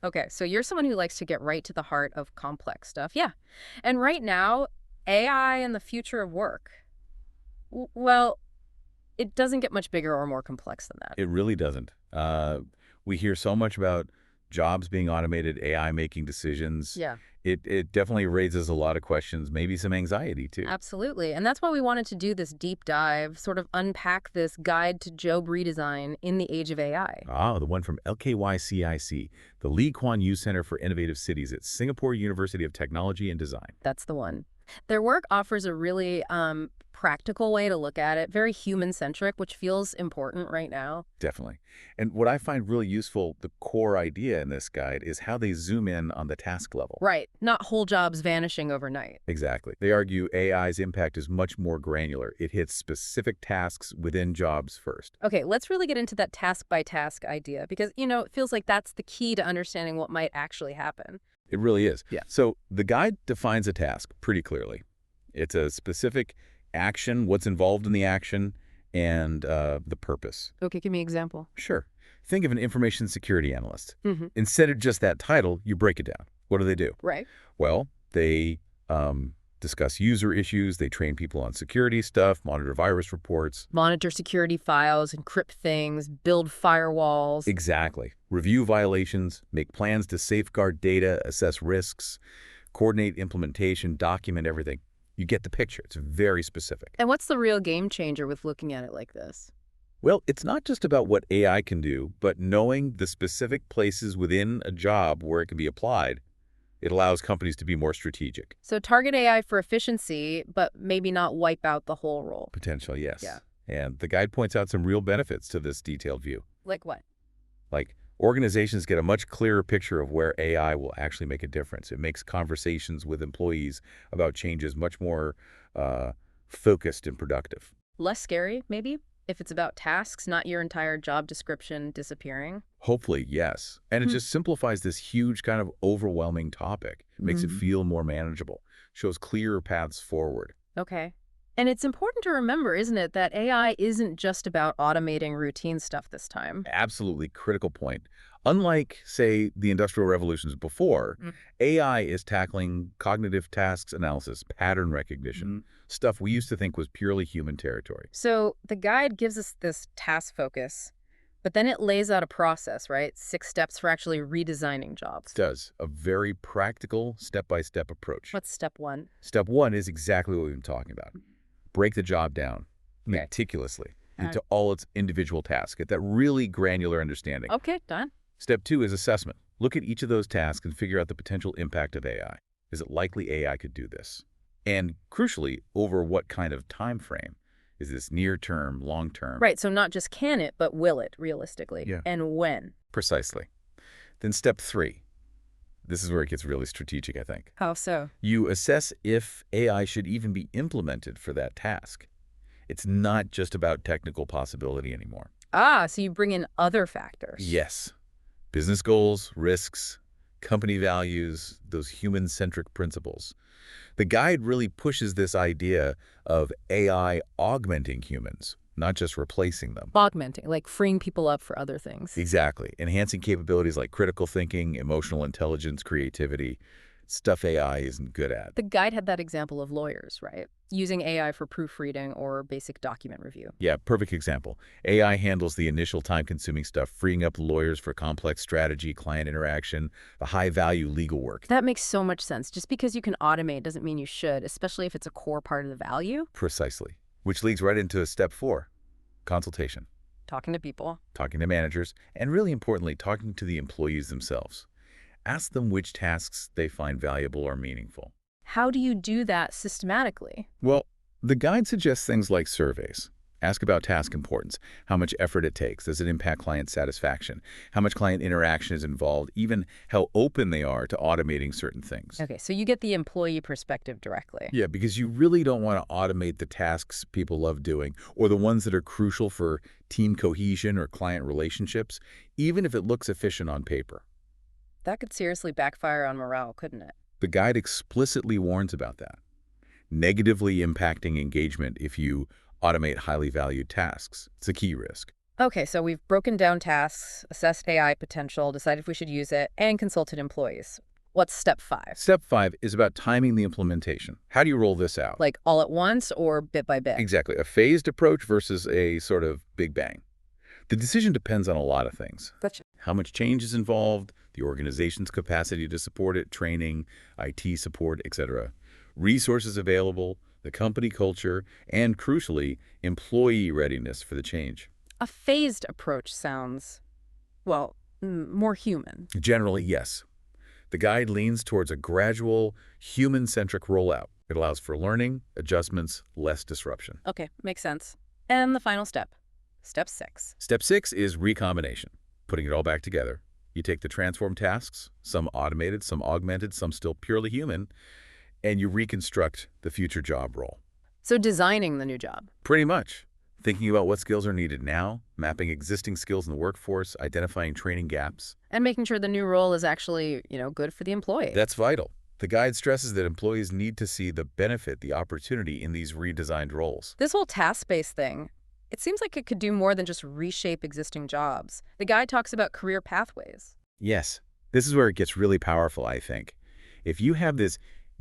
Okay, so you're someone who likes to get right to the heart of complex stuff. Yeah. And right now, AI and the future of work. Well, it doesn't get much bigger or more complex than that. It really doesn't. We hear so much about jobs being automated, AI making decisions. Yeah. It definitely raises a lot of questions, maybe some anxiety too. Absolutely. And that's why we wanted to do this deep dive, sort of unpack this guide to job redesign in the age of AI. Ah, the one from LKYCIC, the Lee Kuan Yew Center for Innovative Cities at Singapore University of Technology and Design. That's the one. Their work offers a really practical way to look at it, very human-centric, which feels important right now. Definitely. And what I find really useful, the core idea in this guide, is how they zoom in on the task level. Right. Not whole jobs vanishing overnight. Exactly. They argue AI's impact is much more granular. It hits specific tasks within jobs first. Okay, let's really get into that task-by-task idea because, it feels like that's the key to understanding what might actually happen. It really is. Yeah. So the guide defines a task pretty clearly. It's a specific action, what's involved in the action, and the purpose. Okay, give me an example. Sure. Think of an information security analyst. Mm-hmm. Instead of just that title, you break it down. What do? Right. Well, they discuss user issues, they train people on security stuff, monitor virus reports. Monitor security files, encrypt things, build firewalls. Exactly. Review violations, make plans to safeguard data, assess risks, coordinate implementation, document everything. You get the picture. It's very specific. And what's the real game changer with looking at it like this? Well, it's not just about what AI can do, but knowing the specific places within a job where it can be applied. It allows companies to be more strategic. So target AI for efficiency, but maybe not wipe out the whole role. Potential, yes. Yeah. And the guide points out some real benefits to this detailed view. Like what? Like, organizations get a much clearer picture of where AI will actually make a difference. It makes conversations with employees about changes much more focused and productive. Less scary, maybe? If it's about tasks, not your entire job description disappearing. Hopefully, yes. And it just simplifies this huge kind of overwhelming topic. It makes it feel more manageable, shows clearer paths forward. Okay. And it's important to remember, isn't it, that AI isn't just about automating routine stuff this time. Absolutely critical point. Unlike, say, the Industrial Revolutions before, AI is tackling cognitive tasks analysis, pattern recognition, stuff we used to think was purely human territory. So the guide gives us this task focus, but then it lays out a process, right? 6 steps for actually redesigning jobs. It does a very practical, step-by-step approach. What's step 1? Step 1 is exactly what we've been talking about. Break the job down Okay. meticulously into all its individual tasks. Get that really granular understanding. Okay, done. Step 2 is assessment. Look at each of those tasks and figure out the potential impact of AI. Is it likely AI could do this? And crucially, over what kind of time frame? Is this near term, long term? Right, so not just can it, but will it, realistically? Yeah. And when? Precisely. Then step 3. This is where it gets really strategic, I think. How so? You assess if AI should even be implemented for that task. It's not just about technical possibility anymore. Ah, so you bring in other factors. Yes. Business goals, risks, company values, those human-centric principles. The guide really pushes this idea of AI augmenting humans, not just replacing them. Augmenting, like freeing people up for other things. Exactly. Enhancing capabilities like critical thinking, emotional intelligence, creativity, stuff AI isn't good at. The guide had that example of lawyers, right? Using AI for proofreading or basic document review. Yeah, perfect example. AI handles the initial time-consuming stuff, freeing up lawyers for complex strategy, client interaction, the high-value legal work. That makes so much sense. Just because you can automate doesn't mean you should, especially if it's a core part of the value. Precisely. Which leads right into step 4, consultation. Talking to people. Talking to managers, and really importantly, talking to the employees themselves. Ask them which tasks they find valuable or meaningful. How do you do that systematically? Well, the guide suggests things like surveys. Ask about task importance, how much effort it takes, does it impact client satisfaction, how much client interaction is involved, even how open they are to automating certain things. Okay, so you get the employee perspective directly. Yeah, because you really don't want to automate the tasks people love doing or the ones that are crucial for team cohesion or client relationships, even if it looks efficient on paper. That could seriously backfire on morale, couldn't it? The guide explicitly warns about that, negatively impacting engagement if you automate highly valued tasks. It's a key risk. Okay, so we've broken down tasks, assessed AI potential, decided if we should use it, and consulted employees. What's step 5? Step 5 is about timing the implementation. How do you roll this out? Like all at once or bit by bit? Exactly. A phased approach versus a sort of big bang. The decision depends on a lot of things. Gotcha. How much change is involved, the organization's capacity to support it, training, IT support, etc. Resources available, the company culture, and crucially, employee readiness for the change. A phased approach sounds, well, more human. Generally, yes. The guide leans towards a gradual, human-centric rollout. It allows for learning, adjustments, less disruption. Okay, makes sense. And the final step, step 6. Step 6 is recombination, putting it all back together. You take the transformed tasks, some automated, some augmented, some still purely human, and you reconstruct the future job role. So designing the new job. Pretty much. Thinking about what skills are needed now, mapping existing skills in the workforce, identifying training gaps. And making sure the new role is actually, good for the employee. That's vital. The guide stresses that employees need to see the benefit, the opportunity in these redesigned roles. This whole task-based thing, it seems like it could do more than just reshape existing jobs. The guide talks about career pathways. Yes, this is where it gets really powerful, I think. If you have this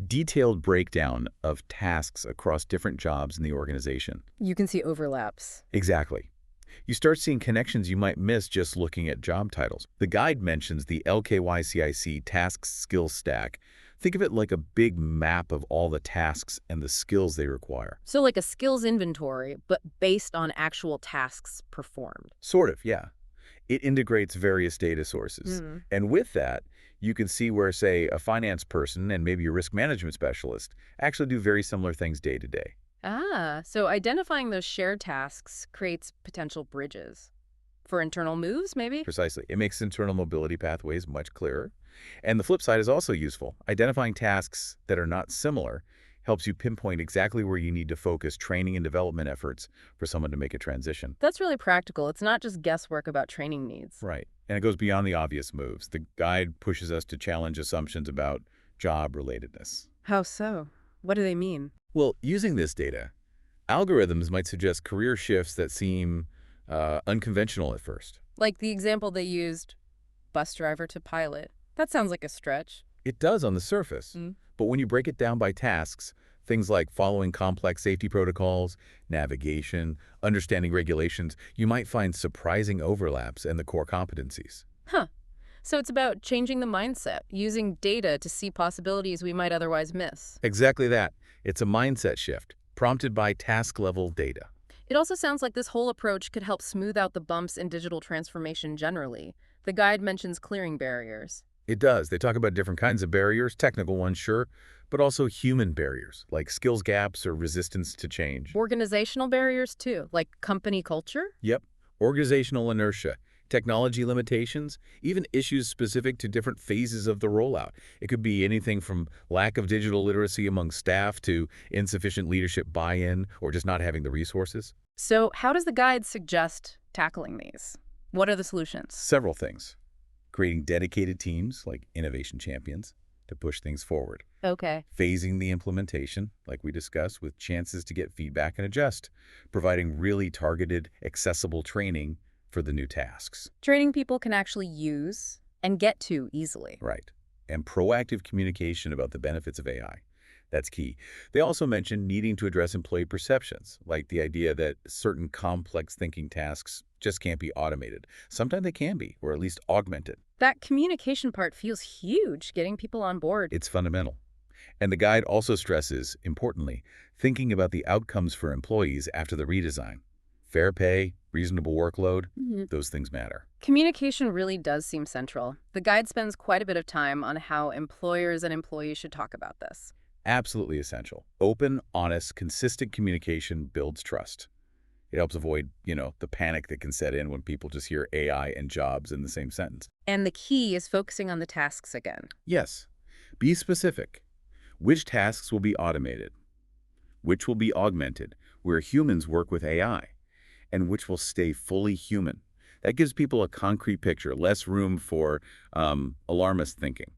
detailed breakdown of tasks across different jobs in the organization. You can see overlaps. Exactly. You start seeing connections you might miss just looking at job titles. The guide mentions the LKYCIC tasks skills stack. Think of it like a big map of all the tasks and the skills they require. So like a skills inventory, but based on actual tasks performed. Sort of, yeah. It integrates various data sources. And with that, you can see where, say, a finance person and maybe a risk management specialist actually do very similar things day to day. Ah, so identifying those shared tasks creates potential bridges. For internal moves, maybe? Precisely. It makes internal mobility pathways much clearer. And the flip side is also useful. Identifying tasks that are not similar helps you pinpoint exactly where you need to focus training and development efforts for someone to make a transition. That's really practical. It's not just guesswork about training needs. Right. And it goes beyond the obvious moves. The guide pushes us to challenge assumptions about job relatedness. How so? What do they mean? Well, using this data, algorithms might suggest career shifts that seem unconventional at first. Like the example they used, bus driver to pilot. That sounds like a stretch. It does on the surface, but when you break it down by tasks, things like following complex safety protocols, navigation, understanding regulations, you might find surprising overlaps in the core competencies. Huh. So it's about changing the mindset, using data to see possibilities we might otherwise miss. Exactly that. It's a mindset shift, prompted by task-level data. It also sounds like this whole approach could help smooth out the bumps in digital transformation generally. The guide mentions clearing barriers. It does. They talk about different kinds of barriers, technical ones, sure, but also human barriers, like skills gaps or resistance to change. Organizational barriers, too, like company culture? Yep. Organizational inertia, technology limitations, even issues specific to different phases of the rollout. It could be anything from lack of digital literacy among staff to insufficient leadership buy-in or just not having the resources. So how does the guide suggest tackling these? What are the solutions? Several things. Creating dedicated teams like innovation champions to push things forward. Okay. Phasing the implementation, like we discussed, with chances to get feedback and adjust. Providing really targeted, accessible training for the new tasks. Training people can actually use and get to easily. Right. And proactive communication about the benefits of AI. That's key. They also mentioned needing to address employee perceptions, like the idea that certain complex thinking tasks just can't be automated. Sometimes they can be, or at least augmented. That communication part feels huge, getting people on board. It's fundamental. And the guide also stresses, importantly, thinking about the outcomes for employees after the redesign. Fair pay, reasonable workload, those things matter. Communication really does seem central. The guide spends quite a bit of time on how employers and employees should talk about this. Absolutely essential. Open, honest, consistent communication builds trust. It helps avoid, the panic that can set in when people just hear AI and jobs in the same sentence. And the key is focusing on the tasks again. Yes. Be specific. Which tasks will be automated? Which will be augmented, where humans work with AI? And which will stay fully human? That gives people a concrete picture, less room for alarmist thinking.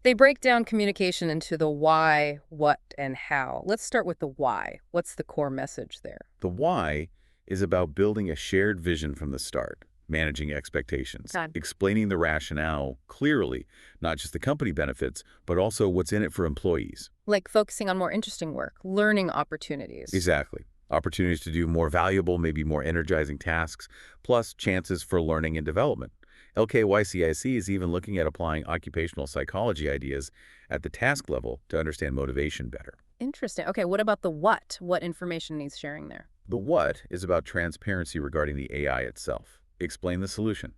They break down communication into the why, what, and how. Let's start with the why. What's the core message there? The why is about building a shared vision from the start, managing expectations, God. explaining the rationale clearly, not just the company benefits, but also what's in it for employees. Like focusing on more interesting work, learning opportunities. Exactly. Opportunities to do more valuable, maybe more energizing tasks, plus chances for learning and development. LKYCIC is even looking at applying occupational psychology ideas at the task level to understand motivation better. Interesting. Okay, what about the what? What information needs sharing there? The what is about transparency regarding the AI itself. Explain the solution,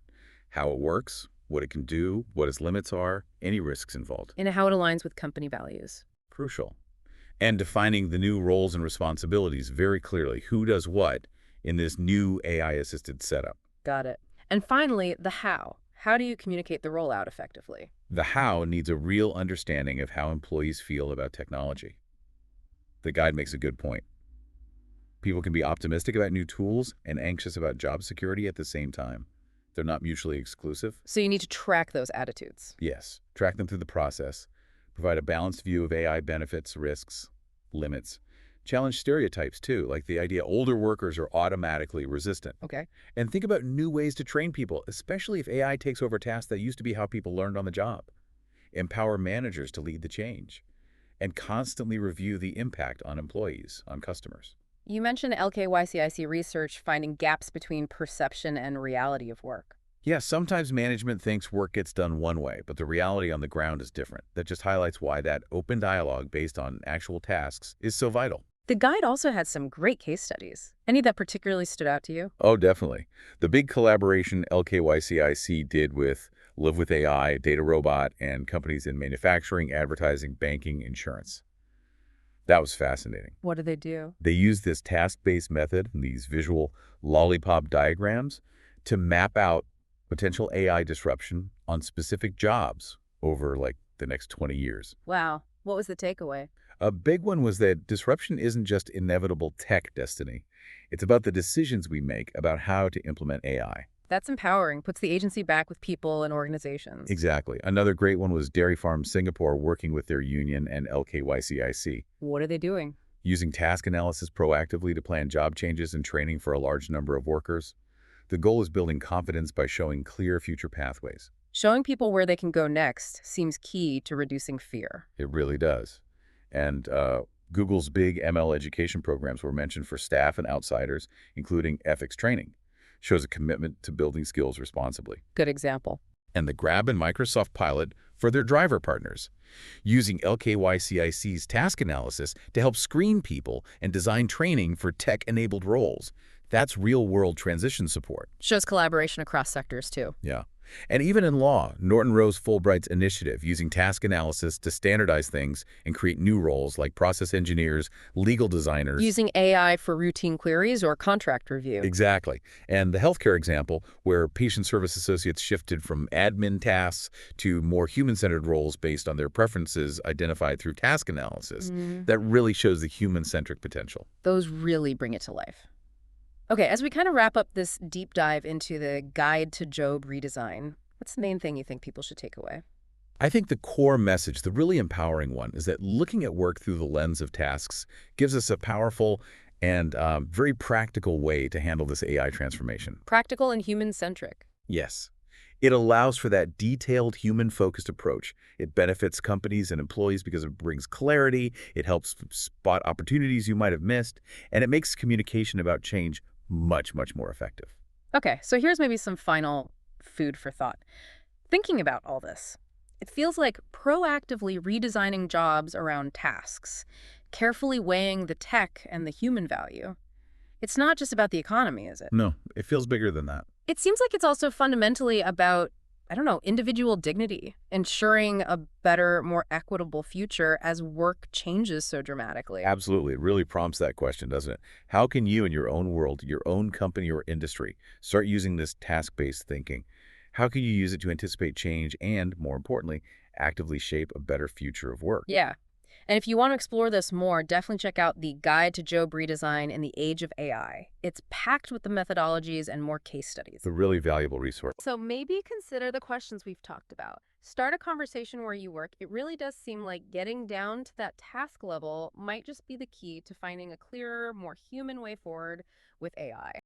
how it works, what it can do, what its limits are, any risks involved. And how it aligns with company values. Crucial. And defining the new roles and responsibilities very clearly. Who does what in this new AI-assisted setup? Got it. And finally, the how. How do you communicate the rollout effectively? The how needs a real understanding of how employees feel about technology. The guide makes a good point. People can be optimistic about new tools and anxious about job security at the same time. They're not mutually exclusive. So you need to track those attitudes. Yes, track them through the process. Provide a balanced view of AI benefits, risks, limits. Challenge stereotypes, too, like the idea older workers are automatically resistant. Okay. And think about new ways to train people, especially if AI takes over tasks that used to be how people learned on the job. Empower managers to lead the change. And constantly review the impact on employees, on customers. You mentioned LKYCIC research finding gaps between perception and reality of work. Yes, sometimes management thinks work gets done one way, but the reality on the ground is different. That just highlights why that open dialogue based on actual tasks is so vital. The guide also had some great case studies. Any that particularly stood out to you? Oh, definitely. The big collaboration LKYCIC did with Live with AI, Data Robot, and companies in manufacturing, advertising, banking, insurance. That was fascinating. What do they do? They used this task-based method, these visual lollipop diagrams, to map out potential AI disruption on specific jobs over like the next 20 years. Wow. What was the takeaway? A big one was that disruption isn't just inevitable tech destiny. It's about the decisions we make about how to implement AI. That's empowering, puts the agency back with people and organizations. Exactly. Another great one was Dairy Farm Singapore working with their union and LKYCIC, What are they doing? using task analysis proactively to plan job changes and training for a large number of workers. The goal is building confidence by showing clear future pathways. Showing people where they can go next seems key to reducing fear. It really does. And Google's big ML education programs were mentioned for staff and outsiders, including ethics training. Shows a commitment to building skills responsibly. Good example. And the Grab and Microsoft pilot for their driver partners, using LKYCIC's task analysis to help screen people and design training for tech-enabled roles. That's real-world transition support. Shows collaboration across sectors, too. Yeah. And even in law, Norton Rose Fulbright's initiative using task analysis to standardize things and create new roles like process engineers, legal designers. Using AI for routine queries or contract review. Exactly. And the healthcare example, where patient service associates shifted from admin tasks to more human-centered roles based on their preferences identified through task analysis. That really shows the human-centric potential. Those really bring it to life. Okay, as we kind of wrap up this deep dive into the Guide to Job redesign, what's the main thing you think people should take away? I think the core message, the really empowering one, is that looking at work through the lens of tasks gives us a powerful and very practical way to handle this AI transformation. Practical and human-centric. Yes. It allows for that detailed, human-focused approach. It benefits companies and employees because it brings clarity, it helps spot opportunities you might have missed, and it makes communication about change much, much more effective. Okay, so here's maybe some final food for thought. Thinking about all this, it feels like proactively redesigning jobs around tasks, carefully weighing the tech and the human value. It's not just about the economy, is it? No, it feels bigger than that. It seems like it's also fundamentally about, I don't know, individual dignity, ensuring a better, more equitable future as work changes so dramatically. Absolutely. It really prompts that question, doesn't it? How can you in your own world, your own company or industry, start using this task-based thinking? How can you use it to anticipate change and, more importantly, actively shape a better future of work? Yeah. And if you want to explore this more, definitely check out the Guide to Job Redesign in the Age of AI. It's packed with the methodologies and more case studies. It's a really valuable resource. So maybe consider the questions we've talked about. Start a conversation where you work. It really does seem like getting down to that task level might just be the key to finding a clearer, more human way forward with AI.